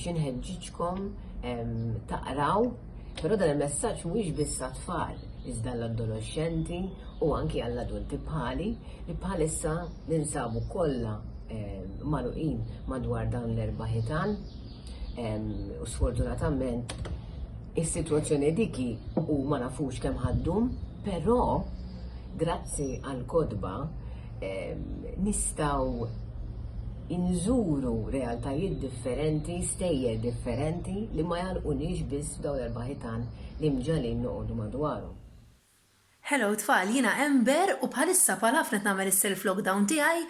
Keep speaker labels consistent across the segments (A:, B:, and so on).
A: biex inħeġġiġkom taqraw, però dan il-messaġġ mhuwiex biss għat-tfal, iżda l-adolescenti u anki għall-adulti bħali li bħalissa ninsabu kollha magħluqin madwar dawn l-erba' ħitan u sfortunatament is-sitwazzjoni diki u ma nafux kemm ħaddum, però grazzi għall-kodba nistgħu inżuru realtajiet differenti, stejjer differenti li ma jalqunix biss dawn l-erba' ħitan li mġalin noqogħdu madwarhom.
B: Hello tfal, jina Ember u bħalissa bħal ħafna nagħmel is-self-lockdown tiegħi,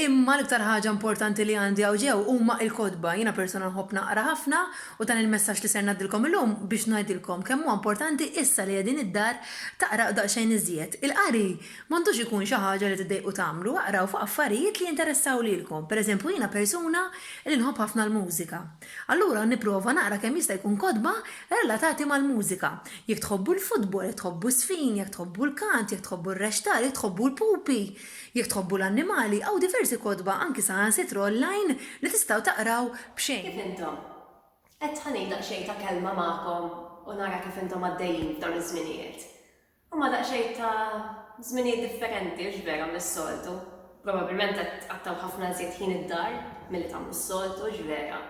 B: imma l-iktar ħaġa importanti li għandi ġew huma l-kodba. Jiena persuna nħobb naqra ħafna u dan il-messaġġ li ser ngħaddilkom illum biex ngħidilkom kemm huwa importanti issa li qegħdin id-dar taqra daqsxejn iżjed. Il-qari m'għandux ikun xi ħaġa li tiddejqu tagħmlu, aqraw fuq affarijiet li jinteressaw lilkom. Pereżempju jiena persuna li nħobb ħafna l-mużika. Allura nipprova naqra kemm jista' jkun kodba relatati mal-mużika. Jekk tħobbu l-futbol, jekk tħobbu sfin, jekk tħobbu l-kant, jekk tħobbu r-rextar, jekk tħobbu l-pupi, jekk tħobbu l-annimali, għaw diversi kodba anki saħansitru online li tistgħu taqraw b'xejn.
C: Kif intom? Qed ħanejn daqsxejn ta' kelma magħkom u nara kif intom għaddejjin f'dawn iż-żminijiet. Huma daqsxejn ta' żminijiet differenti x'vera mis-soltu. Probabbilment qed għattaw ħafna żied ħin id-dar milli tagħmlu s-soltu x'vera.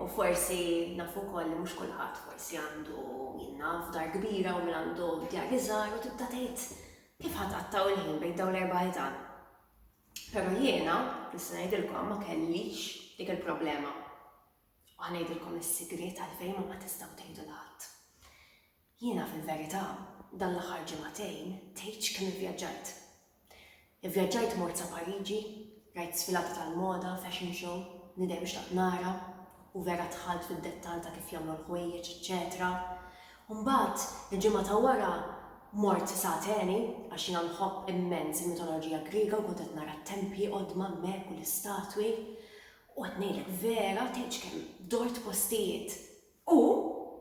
C: U forsi nafu wkoll li mhux kulħadd forsi għandu jinnaf dar kbira u min għandu djar iżgħar u tibda tgħid kif ħadd il-ħin bejn dawn l-erba' ħitan. Però jiena, nista' ngħidilkom ma kellix dik il-problema. U ħanejdilkom is-sigriet għalfejn ma tistgħu tgħidu l-ħadd. Jiena fil-verità dan l-aħħar ġimagħtejn tgħidx kemm ivvjaġġajt. Ivvjaġġajt mort sa Pariġi, rajt sfilata tal-moda, fashion show, nidej biex taqt nara u vera tħalt fid-dettall ta' kif jagħmlu l-ħwejjeġ, eċċetera. U mbagħad il-ġimgħa ta' wara mort sa Ateni għax jiena nħobb immens il-mitoloġija Griega u kont qed nara t-tempji qodma hemmhekk u l-istatwi u qed ngħidlek vera tgħidx kemm dort postijiet. U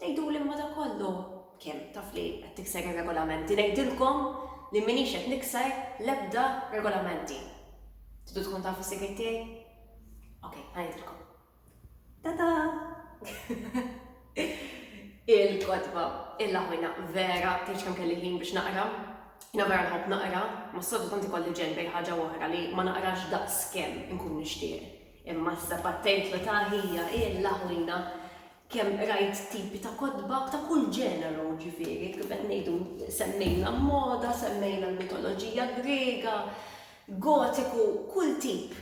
C: tgħiduli ma da kollu kemm taf li qed tikser ir-regolamenti. Ngħidilkom li m'iniex qed nikser l-ebda regolamenti. Tidu tkun tafu s-segret tiegħi? Okej, ngħidilkom. Tada! Il-kodba, il-laħwina vera tgħidx kemm kelli ħin biex naqra. Jiena vera nħobb naqra, ma s-soltu tanti kolli ġenbej ħaġa oħra li ma naqrax daqskemm inkun nixtieq. Imma s-sabattejt li ta' hija il-laħwina kemm rajt tipi ta' kodba ta' kull ġeneru ġifieri, kif qed ngħidu semmejna moda, semmejna l-mitoloġija Griega, gotiku, kull tip.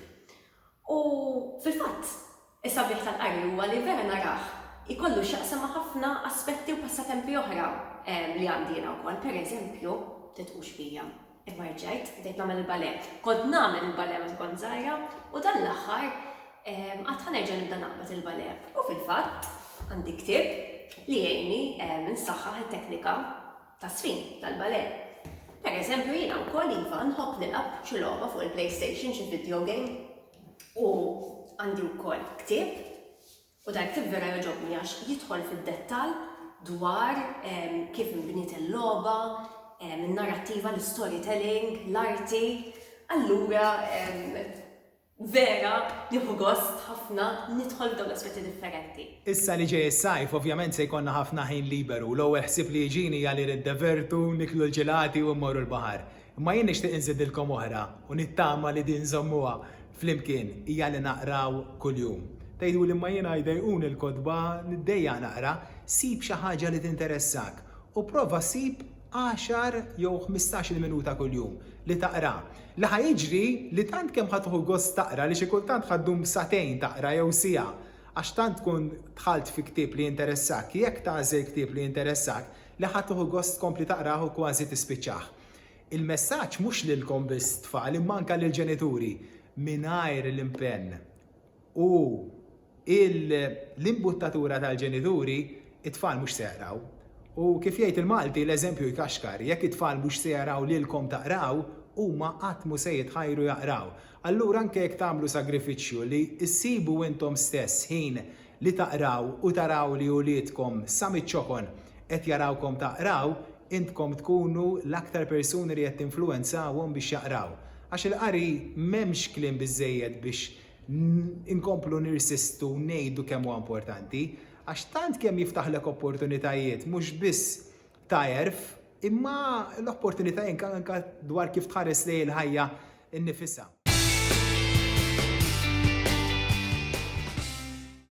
C: U fil-fatt, is-sabiħ tal-qari huwa li vera narah ikollu x'jaqsam ma' ħafna aspetti u passatempi oħra li għandi jiena wkoll. Pereżempju, titqux fija. Imma rġajt, bdejt nagħmel il-balett. Kont nagħmel il-balett meta kont żgħira u dan l-aħħar qatt ħanerġa' nibda naqbad il-balett. U fil-fatt għandi ktieb li jgħinni nsaħħaħ it-teknika tas-sfin tal-balett. Pereżempju jiena wkoll iva nħobb nilqab xi logħba fuq il-PlayStation xi video game u għandi wkoll ktieb u dan ktieb vera jogħġobni għax jidħol fid-dettall dwar kif inbniet il-logħba, in-narrattiva, l-storytelling, l-arti. Allura vera nieħu gost ħafna nidħol f'dawn l-aspetti differenti.
D: Issa li ġej is-sajf ovvjament se jkollna ħafna ħin liberu. L-ewwel ħsieb li jiġini hija li niddevertu, niklu l-ġelati u mmorru l-baħar. Imma jien nixtieq inżidilkom oħra u nittama li din żommuha flimkien hija li naqraw kuljum. Tgħidu li ma jiena jdejqun il-kodba niddejja naqra, sib xi ħaġa li tinteressak u prova sib 10 jew 15 minuta kuljum li taqra. Li ħajġri li tant kemm ħadħu gost taqra li xi kultant ħaddum satejn taqra jew siegħa għax tant tkun dħalt fi ktieb li jinteressak, jekk tagħżel ktieb li jinteressak li ħadħu gost kompli taqrah u kważi tispiċċah. Il-messaġġ mhux lilkom biss tfal imma anke lill-ġenituri mingħajr l-impenn u l-imbuttatura tal-ġenituri it-tfal mhux se jaqraw. U kif jgħid il-Malti l-eżempju jkaxkar, jekk it-tfal mhux se jaraw lilkom taqraw, huma qatt mhu se jitħajru jaqraw. Allura anke jekk tagħmlu sagrifiċċju li issibu intom stess ħin li taqraw u taraw li uliedkom sa miċ-ċokon qed jarawkom taqraw, intkom tkunu l-aktar persuni li qed tinfluwenzawhom biex jaqraw. Għax il-qari m'hemmx kliem biżżejjed biex inkomplu nirsistu ngħidu kemm huwa importanti, għax tant kemm jiftaħlek opportunitajiet mhux biss ta' jerf, imma l-opportunitajiet anke dwar kif tħares lejn il-ħajja innifisha.